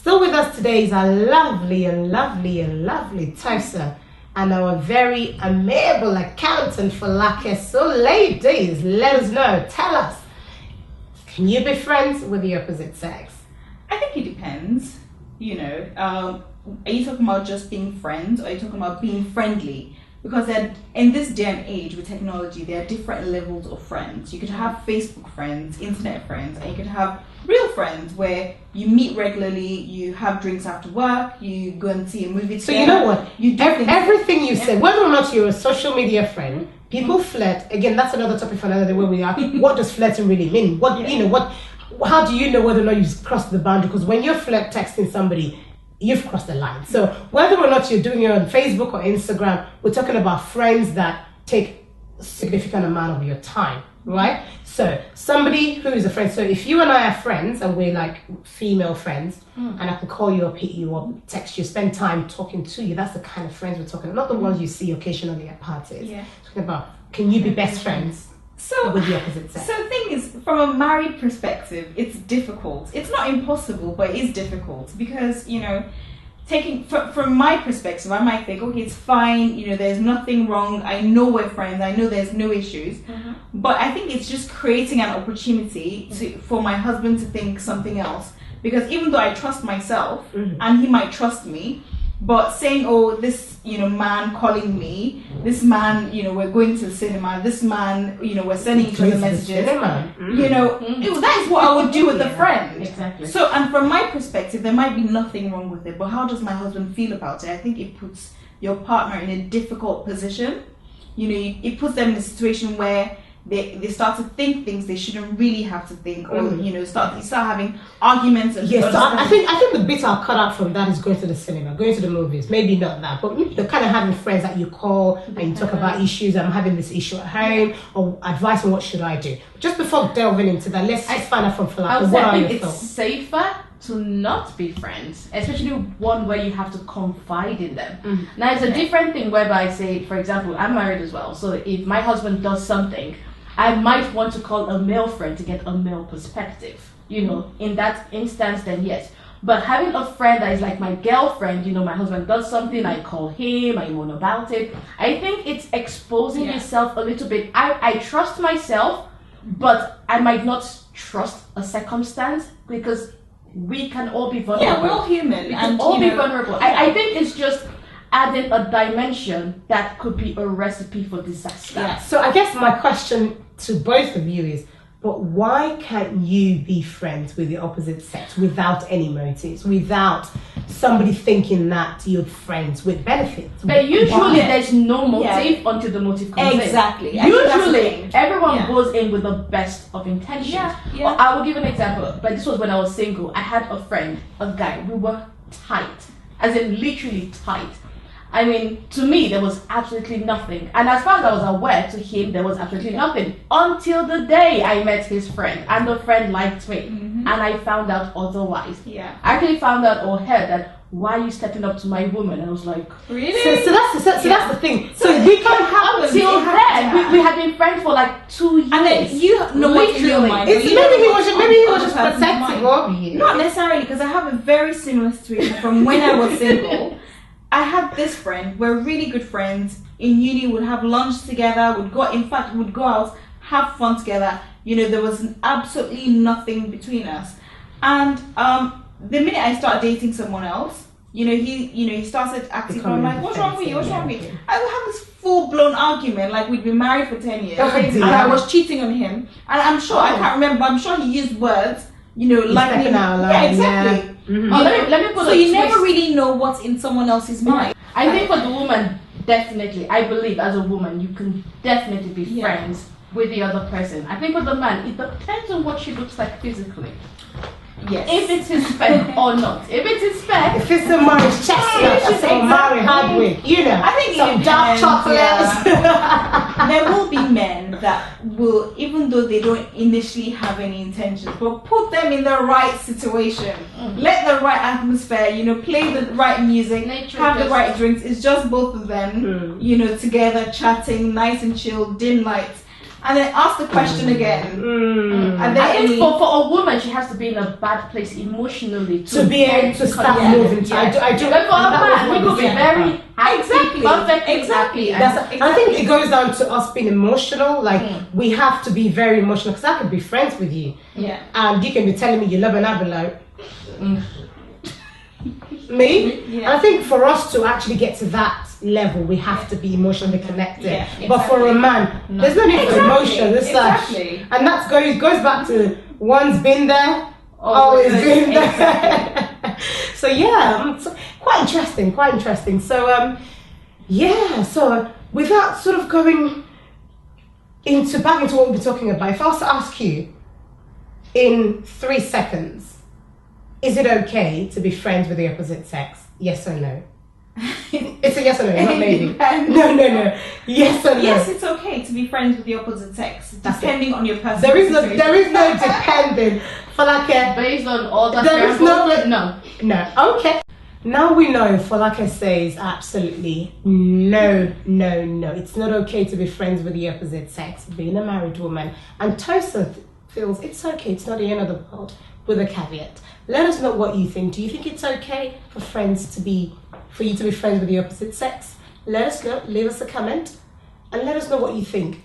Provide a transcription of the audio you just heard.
Still with us today is our lovely Tosa and our very amiable accountant for Lake. So ladies, let us know, tell us, can you be friends with the opposite sex? I think it depends, are you talking about just being friends, or are you talking about being friendly? Because in this day and age with technology, there are different levels of friends. You could have Facebook friends, internet friends, and you could have real friends where you meet regularly, you have drinks after work, you go and see a movie together. So you know what? You do everything you said, whether or not you're a social media friend, people flirt. Again, that's another topic for another day where we are. What does flirting really mean? How do you know whether or not you've crossed the boundary? Because when you're texting somebody, you've crossed the line. So whether or not you're doing it on Facebook or Instagram, we're talking about friends that take a significant amount of your time, right? So somebody who is a friend, so if you and I are friends and we're like female friends, and I can call you up, hit you up, text you, spend time talking to you, that's the kind of friends we're talking about, not the ones you see occasionally at parties. Yeah. Talking about, can you be best friends with the opposite sex? So the thing is, from a married perspective, it's difficult. It's not impossible, but it is difficult because, taking from my perspective, I might think, okay, it's fine, there's nothing wrong, I know we're friends, I know there's no issues, but I think it's just creating an opportunity for my husband to think something else, because even though I trust myself, and he might trust me, but saying, oh, this, man calling me, this man, we're going to the cinema, this man, we're sending each other messages, that is what I would do with a friend. Exactly. So, and from my perspective, there might be nothing wrong with it, but how does my husband feel about it? I think it puts your partner in a difficult position. It puts them in a situation where they start to think things they shouldn't really have to think, or start having arguments. And yes, so I think the bit I'll cut out from that is going to the cinema, going to the movies. Maybe not that, but the kind of having friends that you call and you talk about issues. I'm having this issue at home, or advice on what should I do. Just before delving into that, let's find out from Falaka. What are your thoughts? It's safer to not be friends, especially one where you have to confide in them. Now it's a different thing whereby, say, for example, I'm married as well, so if my husband does something, I might want to call a male friend to get a male perspective. In that instance, then yes. But having a friend that is like my girlfriend, my husband does something, I call him, I moan about it. I think it's exposing yourself a little bit. I trust myself, but I might not trust a circumstance, because we can all be vulnerable. Yeah, we're all human. We can all be vulnerable. I think it's just adding a dimension that could be a recipe for disaster. Yeah. So I guess my question to both of you is, but why can't you be friends with the opposite sex without any motives, without somebody thinking that you're friends with benefits? But usually there's no motive until the motive comes in. Exactly. Usually everyone goes in with the best of intentions. Yeah. I will give an example, but this was when I was single. I had a friend, a guy, we were tight, as in literally tight. I mean, to me, there was absolutely nothing. And as far as I was aware, to him, there was absolutely nothing. Until the day I met his friend, and the friend liked me. And I found out otherwise. Yeah. I actually found out or heard that, why are you stepping up to my woman? And I was like, really? So that's the thing. So we can't have until then, we had been friends for like 2 years. And then you know what in your mind. Maybe he was just protective of you. Not necessarily, because I have a very similar situation from when I was single. I had this friend, we're really good friends. In uni, we'd have lunch together, we'd go out, have fun together. There was absolutely nothing between us. And the minute I started dating someone else, he started acting. I'm like, what's wrong with you? I would have this full-blown argument, like we'd been married for 10 years, and I was cheating on him. And I'm sure, I can't remember, I'm sure he used words, like me. Yeah, exactly. Let me put so you never really know what's in someone else's mind. I think for the woman, definitely, I believe as a woman, you can definitely be friends with the other person. I think for the man, it depends on what she looks like physically. Yes. If it's his spec or not. If it's his spec. If it's a Murray chestnut or Murray Hardwick, I think some dark chocolates. There will be men that will, even though they don't initially have any intentions, but put them in the right situation. Let the right atmosphere, play the right music, have the right drinks. It's just both of them, together chatting, nice and chill, dim lights. and then ask the question again. And then I think for a woman, she has to be in a bad place emotionally to be able to start moving. I do. But for a man, we could be very happy, Exactly. perfectly Exactly. happy. I think it goes down to us being emotional. Like we have to be very emotional because I could be friends with you, and you can be telling me you love an I'll be like, me. Yeah. And I think for us to actually get to that level, we have to be emotionally connected. Yeah, But for a man, there's no need for emotion. It's Exactly. and that goes back to one's been there, always been there. So yeah, so quite interesting. So so without sort of going back into what we'll be talking about, if I was to ask you in 3 seconds, is it okay to be friends with the opposite sex? Yes or no? It's a yes or no, not maybe. No. Yes or no? Yes, it's okay to be friends with the opposite sex, depending on your personal There is no situation. depending. For like Based on all the there is no. no. Okay. Now we know Folake says absolutely no. It's not okay to be friends with the opposite sex, being a married woman. And Tosa feels it's okay, it's not the end of the world, with a caveat. Let us know what you think. Do you think it's okay for you to be friends with the opposite sex? Let us know, leave us a comment, and let us know what you think.